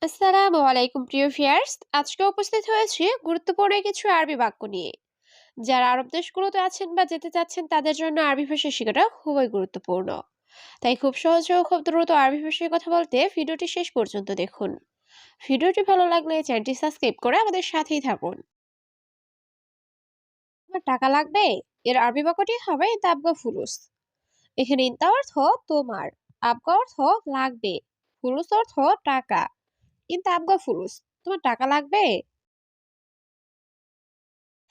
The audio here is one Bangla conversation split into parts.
আসসালামু আলাইকুম প্রিয় ভিউয়ার্স। আজকে উপস্থিত হয়েছি গুরুত্বপূর্ণ কিছু আরবি বাক্য নিয়ে। যারা আরব দেশগুলোতে আছেন বা যেতে চাচ্ছেন তাদের জন্য আরবি ভাষা শেখাটা খুবই গুরুত্বপূর্ণ। তাই খুব সহজে ও খুব দ্রুত আরবি ভাষায় কথা বলতে ভিডিওটি শেষ পর্যন্ত দেখুন। ভিডিওটি ভালো লাগলে চ্যানেলটি সাবস্ক্রাইব করে আমাদের সাথেই থাকুন। আমার টাকা লাগবে? এর আরবি বাক্যটি হবে তাবগা ফুলুস। এখানে ইনতা অর্থ তোমার, আবগা অর্থ লাগবে, ফুলুস অর্থ টাকা। ইনতা আবগা ফুলুস, তোমার টাকা লাগবে?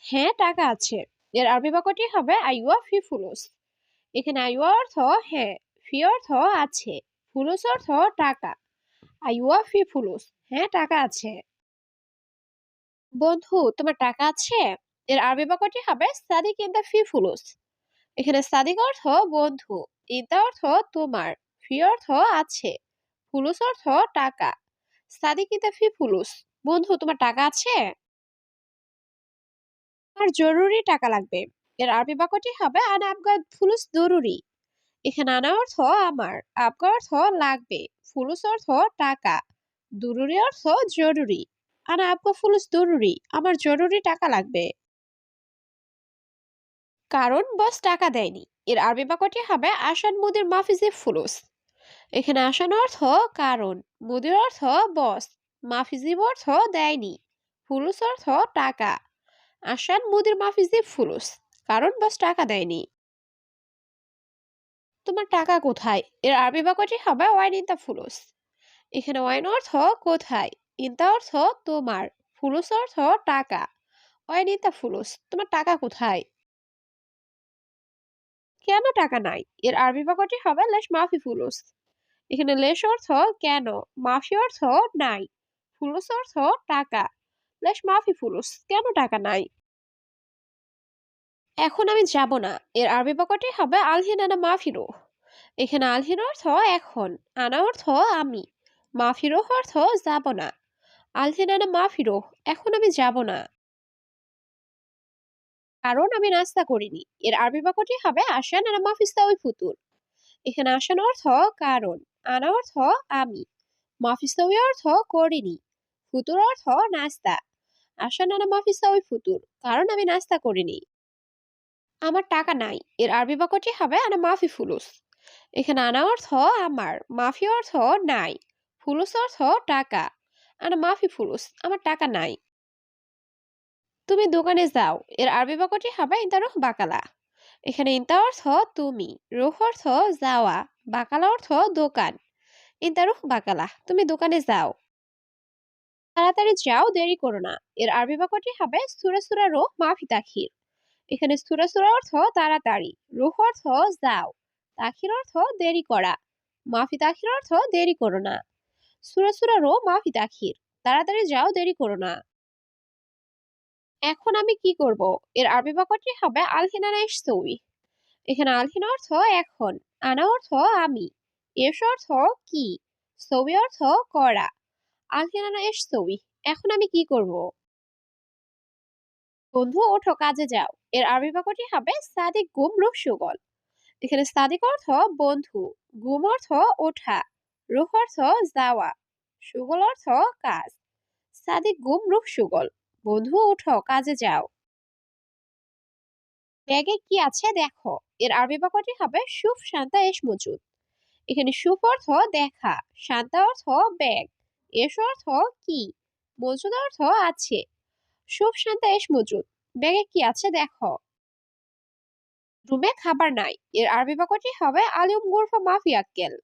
হ্যাঁ, টাকা আছে। এর আরবি বাক্যটি হবে আইওয়া ফি ফুলুস। এখানে আইওয়া অর্থ হ্যাঁ, ফি অর্থ আছে, ফুলুস অর্থ টাকা। আইওয়া ফি ফুলুস, হ্যাঁ টাকা আছে। বন্ধু, তোমার টাকা আছে? এর আরবি বাক্যটি হবে সাদিক ইনদা ফি ফুলুস। এখানে সাদিক অর্থ বন্ধু, ইনদা অর্থ তোমার, ফি অর্থ আছে, ফুলুস অর্থ টাকা। সাদিক ইনদা ফি ফুলুস, বন্ধু তোমার টাকা আছে? আমার জরুরি টাকা লাগবে। এর আরবি বাক্যটি হবে আনা আবগা ফুলুস জরুরি। এখানে আনা অর্থ আমার, আবগা অর্থ লাগবে, ফুলুস অর্থ টাকা, দুরুরি অর্থ জরুরি। আনা আবগা ফুলুস জরুরি, আমার জরুরি টাকা লাগবে। কারণ বস টাকা দেয়নি। এর আরবি বাক্যটি হবে আসান মুদির মাফিজি ফুলুস। এখানে আসান অর্থ কারণ, মুদির অর্থ বস, মাফিজি অর্থ দেয়নি, ফুলুস অর্থ টাকা। আসান মুদির মাফিজি ফুলুস, কারণ বস টাকা দেয়নি। তোমার টাকা কোথায়? এর আরবি বাক্যটি হবে ওয়াইন ইন দা ফুলুস। এখানে ওয়াইন অর্থ কোথায়, ইনতা অর্থ তোমার, ফুলুস অর্থ টাকা। ওয়াইন ইনতা ফুলুস, তোমার টাকা কোথায়? কেন টাকা নাই? এর আরবি বাক্যটি হবে লেশ মাফি ফুলুস। এখানে লেশ অর্থ কেন, মাফি অর্থ নাই, ফুলুস অর্থ টাকা। লেশ মাফি ফুলুস, কেন টাকা নাই? এখন আমি যাব না। এর আরবি বাক্যটি হবে আলহিন আনা মাফিরো। এখানে আলহিন অর্থ এখন, আনা অর্থ আমি, মাফিরো অর্থ যাব না। আলহিন আনা মাফিরো, এখন আমি যাব না। কারণ আমি নাস্তা করিনি। এর আরবি বাক্যটি হবে আসান আনা মাফিস্তাউই ফুতুর। এখানে আসান অর্থ কারণ, আনা অর্থ আমি, মাফিস্তাউই অর্থ করিনি, ফুতুর অর্থ নাস্তা। আসান আনা মাফিস্তাউই ফুতুর, কারণ আমি নাস্তা করিনি। আমার টাকা নাই। এর আরবি বাক্যটি হবে আনা মাফি ফুলুস। এখানে আনা অর্থ আমার, মাফি অর্থ নাই, ফুলুস অর্থ টাকা। আনা মাফি ফুলুস, আমার টাকা নাই। তুমি দোকানে যাও। এর আরবি বাক্যটি হবে ইনতা রুহ বাকালা। এখানে ইনতা অর্থ তুমি, রুহ অর্থ যাওয়া, বাকালা অর্থ দোকান। ইনতা রুহ বাকালা, তুমি দোকানে যাও। তাড়াতাড়ি যাও, দেরি করো না। এর আরবি বাক্যটি হবে সুরা সুরা রুহ মাফি তাখির। এখানে সুরা সুরা অর্থ তাড়াতাড়ি, রুহ অর্থ যাও, তাখির অর্থ দেরি করা, মাফি তাখির অর্থ দেরি করো না। সুরা সুরা রুহ মাফি তাখির, তাড়াতাড়ি যাও, দেরি করো না। এখন আমি কি করব? এর আরবি বাক্যটি হবে আলহিনানা ইশতউই। এখানে আলহিন অর্থ এখন, আনা অর্থ আমি, এস অর্থ কি, সবি অর্থ করা। আলহিনানা ইশতউই, এখন আমি কি করব? বন্ধু ওঠো, কাজে যাও। এর আরবি বাক্যটি হবে সাদিক গুম রুহ সুগল। এখানে সাদিক অর্থ বন্ধু, গুম অর্থ ওঠা, রুহ অর্থ যাওয়া, সুগল অর্থ কাজ। সাদিক গুম রুহ সুগল, বন্ধু ওঠো, কাজে যাও। ব্যাগে কি আছে দেখো। এর আরবি বাক্যটি হবে সুফ শান্তা এস মজুদ। এখানে সুফ অর্থ দেখা, শান্তা অর্থ ব্যাগ, এস অর্থ কি, মজুদ অর্থ আছে। সুফ শান্তা এস মজুদ, ব্যাগে কি আছে দেখো। রুমে খাবার নাই। এর আরবি বাক্যটি হবে আলিম গোরফা মাফি আক্কেল।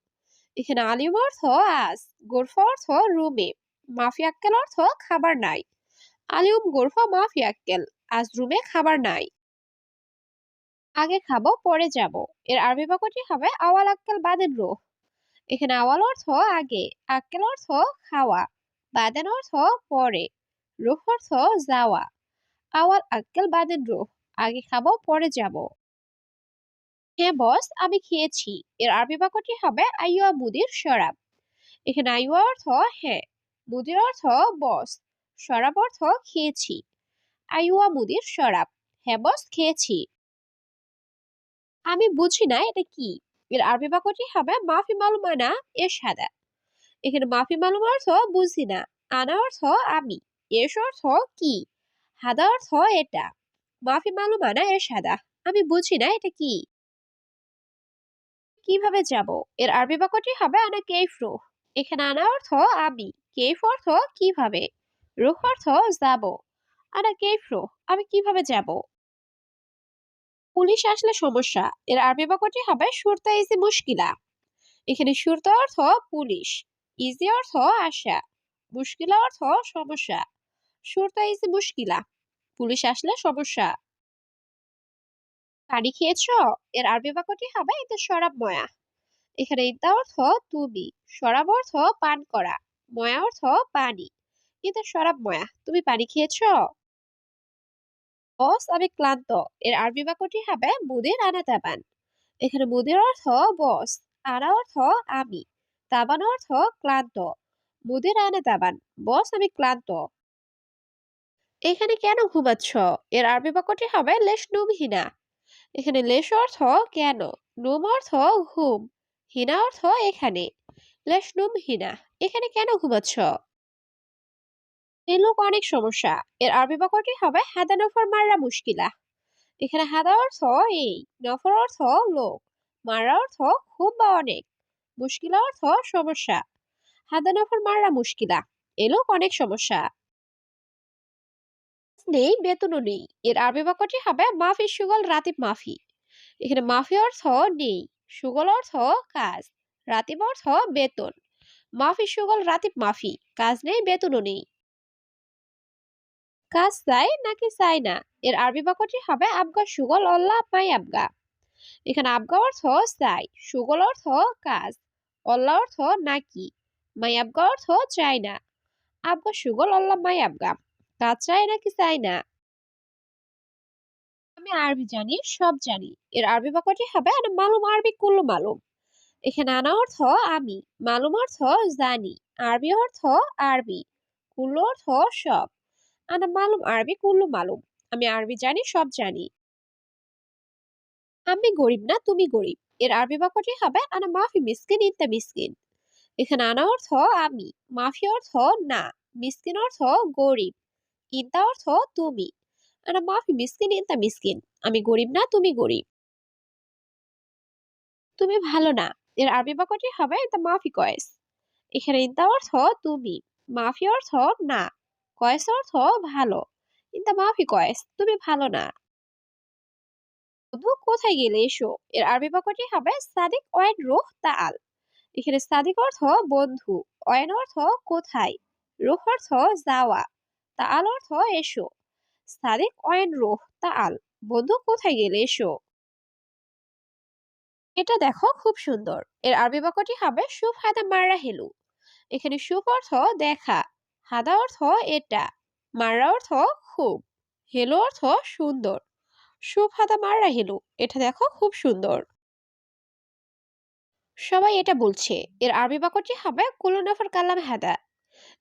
এখানে আলিম অর্থ আজ, গোরফা অর্থ রুমে, মাফি আক্কেল অর্থ খাবার নাই। আলিম গোরফা মাফি আক্কেল, আজ রুমে খাবার নাই। আগে খাবো পরে যাব। এর আরবি বাক্যটি হবে আওয়াল আক্কেল বাদেন রুহ। এখানে আওয়াল অর্থ আগে, আক্কেল অর্থ খাওয়া, বাদেন অর্থ পরে, রুহ অর্থ যাওয়া। আওয়াল আক্কেল বাদেন রুহ, আগে খাবো পরে যাব। হ্যাঁ বস, আমি খেয়েছি। এর আরবি বাক্যটি হবে আইয়ুয়া মুদির শরাব। এখানে আইয়ুয়া অর্থ হ্যাঁ, মুদির অর্থ বস, শরাব অর্থ খেয়েছি। আইয়ুয়া মুদির শরাব, হ্যাঁ বস খেয়েছি। আমি বুঝি না এটা কি। এর আরবি বাক্যটি হবে মাফি মালুমানা এর সাদা। এখানে মাফি মালুম অর্থ বুঝি না, আনা অর্থ আমি, এস অর্থ কি, হাদা অর্থ এটা, মাফি মালুম আনা এর সাদা, আমি বুঝি না এটা কি। কিভাবে যাব, এর আরবি বাক্যটি হবে আনা কেইফ রুহ। এখানে আনা অর্থ আমি, কেইফ অর্থ কিভাবে, রুহ অর্থ যাব, আনা কেইফ রুহ আমি কিভাবে যাব। পুলিশ আসলে সমস্যা, এর আরবি বাক্যটি হবে শুরতা ইজি মুশকিলা। এখানে শুরতা অর্থ পুলিশ, ইজি অর্থ আসা, মুশকিলা অর্থ সমস্যা। শুরতা ইজি মুশকিলা, পুলিশ আসলে সমস্যা। পানি খেয়েছো, এর আরবি বাক্যটি হবে এটা শরাব ময়া। এখানে ইদ্দা অর্থ তুমি, শরাব অর্থ পান করা, ময়া অর্থ পানি, কিন্তু শরাব ময়া তুমি পানি খেয়েছো। বস আমি ক্লান্ত, এর আরবি বাক্যটি হবে মুদির আনা তাবান। এখানে মুদির অর্থ বস, আনা অর্থ আমি, তাবান অর্থ ক্লান্ত, মুদির আনা তাবান বস আমি ক্লান্ত। এখানে কেন ঘুমাচ্ছ, এর আরবি বাক্যটি হবে লেশ নুম হিনা। এখানে লেশ অর্থ কেন, নুম অর্থ ঘুম, হিনা অর্থ এখানে, লেশ নুম হিনা এখানে কেন ঘুমাচ্ছ। এই লোক অনেক সমস্যা, এর আরবি বাক্যটি হবে হাদা নফর মাররা মুশকিলা। এখানে হাদা অর্থ এই, নফর অর্থ লোক, মাররা অর্থ খুব বা অনেক, মুশকিলা অর্থ সমস্যা। হাদা নফর মাররা মুশকিলা এ লোক অনেক সমস্যা। নেই বেতনও নেই, এর আরবি বাক্যটি হবে মাফি সুগল রাতিব মাফি। এখানে মাফি অর্থ নেই, সুগল অর্থ কাজ, রাতিব অর্থ বেতন, মাফি সুগল রাতিব মাফি কাজ নেই বেতনও নেই। কাজ চাই নাকি চাই না, এর আরবি বাক্যটি হবে আবগা সুগল অল্লাহ মাই আবগা। এখানে আবগা অর্থ চাই, সুগল অর্থ কাজ, অল্লাহ অর্থ নাকি, মাই আবগা অর্থ চাই না। আবগা সুগল অল্লাহ মাই আবগা কাজ চাই নাকি চাই না। আমি আরবি জানি, সব জানি, এর আরবি বাক্যটি হবে আনা মালুম আরবি কুল্লু মালুম। এখানে আনা অর্থ আমি, মালুম অর্থ জানি, আরবি অর্থ আরবি, কুল্লু অর্থ সব, আনা মালুম আরবি কুল্লু মালুম আমি আরবি জানি সব জানি। আমি গরিব না তুমি গরিব, এর আরবি বাক্যটি হবে আনা মাফি মিসকিন ইনতা মিসকিন। এখানে আনা অর্থ আমি, মাফি অর্থ না, মিসকিন অর্থ গরিব, ইনতা অর্থ তুমি, আনা মাফি মিসকিন ইনতা মিসকিন আমি গরিব না তুমি গরিব। তুমি ভালো না, এর আরবি বাক্যটি হবে ইনতা মাফি কয়েস। এখানে ইনতা অর্থ তুমি, মাফি অর্থ না, কয়েস অর্থ ভালো, ইনতা মাফি কয়েস তুমি ভালো না। বন্ধু কোথায় গেলে এসো, এর আরবি বাক্যটি হবে সাদিক ওয়াইন রুহ তাআল। এখানে সাদিক অর্থ বন্ধু, ওয়াইন অর্থ কোথায়, রুহ অর্থ যাওয়া, তাআল অর্থ এসো। সাদিক ওয়াইন রুহ তাআল বন্ধু কোথায় গেলে এসো। এটা দেখো খুব সুন্দর, এর আরবি বাক্যটি হবে শুভ হাদা মাররা হেলু। এখানে শুভ অর্থ দেখা, হাদা অর্থ এটা, মাররা অর্থ খুব, হেলু অর্থ সুন্দর। শুভ হাদা মাররা হেলু এটা দেখো খুব সুন্দর। সবাই এটা বলছে, এর আরবি বাক্যটি হবে কুলুনাফার কালাম হাদা।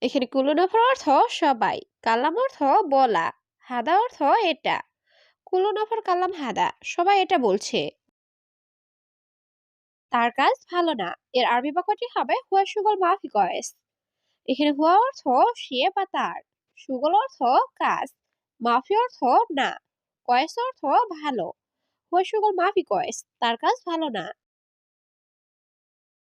এখানে কুলুনাফার অর্থ সবাই, কালাম অর্থ বলা, হাদা অর্থ এটা, কুলুনাফার কালাম হাদা সবাই এটা বলছে। তার কাজ ভালো না, এর আরবি বাক্যটি হবে হুয়া সুগল মাফি কয়েস। এখানে হুয়া অর্থ সে বা তার, সুগল অর্থ কাজ, মাফি অর্থ না, কয়েস অর্থ ভালো, হুয়া সুগল মাফি কয়েস তার কাজ ভালো না।